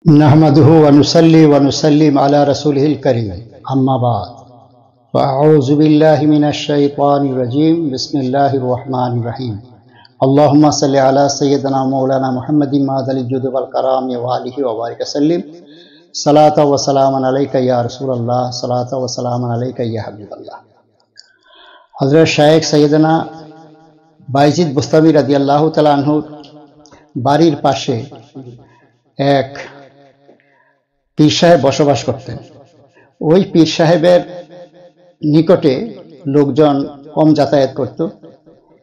नहमदुहु व नुसल्ली व नुसल्लिम अला रसूलिहिल करीम अम्मा बाद फ़अऊज़ु बिल्लाहि मिनश शैतानिर रजीम बिस्मिल्लाहिर रहमानिर रहीम अल्लाहुम्मा सल्लि अला सय्यिदिना मौलाना मुहम्मदिन मादल जुद वल कराम व आलिहि व बारिक वसल्लिम सलात व सलामन अलैका या रसूलल्लाह सलात व सलामन अलैका या हबीबल्लाह। हज़रत शायख सैयदना बायजीद बुस्तामी रादियाल्लाहु ताआला अन्हु बाड़ीर पाशे एक पीर साहेब बसबास करतें। ওই পীর সাহেবের নিকটে লোকজন কম যাতায়াত করত,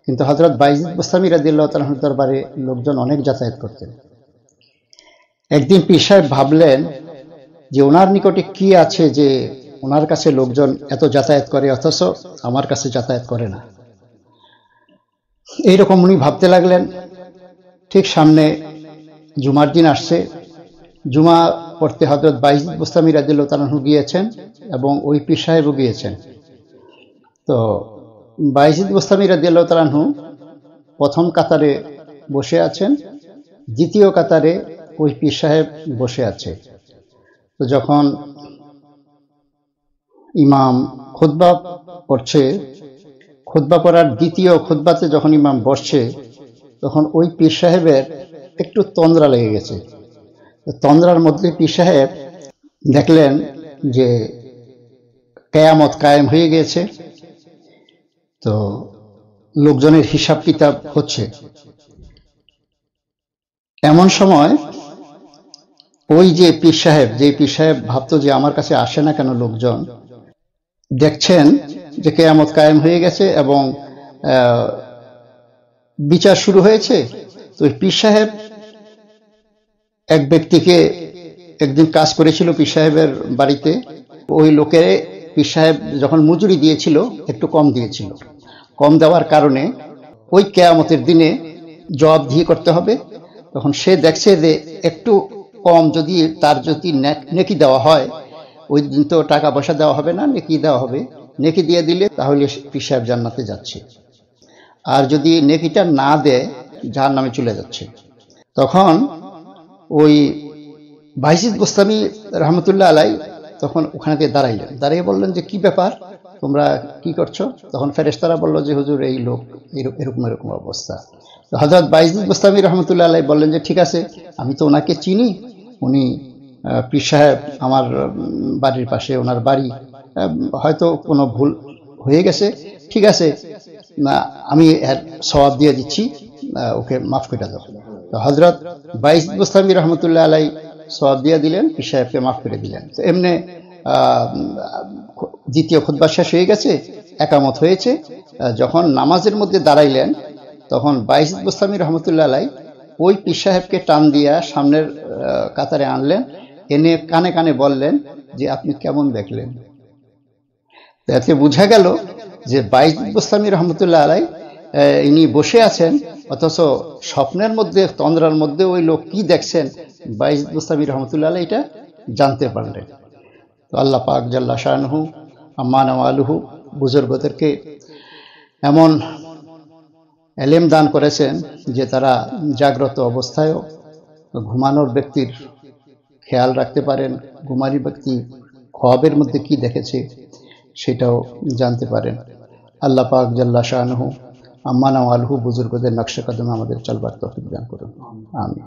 কিন্তু হযরত বায়জিদ বুস্তামি রাদিয়াল্লাহু তাআলা আনহুর দরবারে লোকজন অনেক যাতায়াত করতেন। একদিন পীর সাহেব ভাবলেন যে ওনার নিকটে কি আছে যে ওনার কাছে লোকজন এত যাতায়াত করে অথচ আমার কাছে যাতায়াত করে না। এইরকম উনি ভাবতে লাগলেন। ঠিক সামনে জুমার দিন আসছে, জুমা পড়তে হযরত বায়জিদ বুস্তামি রাদিয়াল্লাহু তাআলা আনহু গিয়েছেন এবং ওই পীর সাহেবও গিয়েছেন। তো বায়জিদ বুস্তামি রাদিয়াল্লাহু তাআলা আনহু প্রথম কাতারে বসে আছেন, দ্বিতীয় কাতারে ওই পীর সাহেব বসে আছে। তো যখন ইমাম খুতবা পড়ছে, খুতবা পড়ার দ্বিতীয় খুতবাতে যখন ইমাম বসছে, তখন ওই পীর সাহেবের একটু তন্দ্রা লেগে গেছে। তন্দ্রার মধ্যে পীর সাহেব দেখলেন যে কিয়ামত কায়েম হয়ে গিয়েছে। তো লোকজনের হিসাব কিতাব হচ্ছে। এমন সময় ওই যে পীর সাহেব ভাবতো যে আমার কাছে আসে না কেন লোকজন, দেখছেন যে কিয়ামত কায়েম হয়ে গেছে এবং বিচার শুরু হয়েছে। তো ওই পীর সাহেব এক ব্যক্তিকে একদিন কাজ করেছিল পীর সাহেবের বাড়িতে। ওই লোকে পীর সাহেব যখন মজুরি দিয়েছিল একটু কম দিয়েছিল। কম দেওয়ার কারণে ওই কিয়ামতের দিনে জবাবদিহি করতে হবে। তখন সে দেখছে যে একটু কম যদি তার যদি নেকি দেওয়া হয়, ওই দিন তো টাকা পয়সা দেওয়া হবে না, নেকি দেওয়া হবে। নেকি দিয়ে দিলে তাহলে পীর সাহেব জান্নাতে যাচ্ছে, আর যদি নেকিটা না দেয় জাহান্নামে চলে যাচ্ছে। তখন ওই বায়জিদ বুস্তামি রহমতুল্লাহ আলাই তখন ওখানে দিয়ে দাঁড়াইলেন, দাঁড়িয়ে বললেন যে কি ব্যাপার, তোমরা কি করছো? তখন ফেরেশতারা বলল যে হুজুর এই লোক এরকম অবস্থা। তো হযরত বায়জিদ বুস্তামি রহমতুল্লাহ আলাই বললেন যে ঠিক আছে, আমি তো ওনাকে চিনি, উনি পীর সাহেব আমার বাড়ির পাশে, ওনার বাড়ি, হয়তো কোনো ভুল হয়ে গেছে, ঠিক আছে, আমি এর সওয়াব দিয়ে দিচ্ছি, ওকে মাফ করে দাও। তো হযরত বায়জিদ বুস্তামি রহমতুল্লাহ আলাই সওয়াব দিয়ে দিলেন, পীর সাহেবকে মাফ করে দিলেন। তো এমনি দ্বিতীয় খুতবা শেষ হয়ে গেছে, একামত হয়েছে। যখন নামাজের মধ্যে দাঁড়াইলেন, তখন বায়জিদ বুস্তামি রহমতুল্লাহ আলাই ওই পীর সাহেবকে টান দিয়া সামনের কাতারে আনলেন, এনে কানে কানে বললেন যে আপনি কেমন দেখলেন? এতে বোঝা গেল যে বায়জিদ বুস্তামি রহমতুল্লাহ আলাই ইনি বসে আছেন, অথচ স্বপ্নের মধ্যে তন্দ্রার মধ্যে ওই লোক কি দেখছেন বায়জিদ বুস্তামি রহমতুল্লাহ আলাই এটা জানতে পারলেন। তো আল্লাহ পাক জাল্লা শানুহু আম্মা নাওয়ালুহু বুজুর্গদেরকে এমন এলেম দান করেছেন যে তারা জাগ্রত অবস্থায়ও ঘুমানোর ব্যক্তির খেয়াল রাখতে পারেন, ঘুমারি ব্যক্তি খ্বাবের মধ্যে কি দেখেছে সেটাও জানতে পারেন। আল্লাহ পাক জাল্লা শানুহু আম্মা নাওয়ালুহু বুজুর্গদের নকশে কদমে আমাদের চলবার তৌফিক দান করুন। আমিন।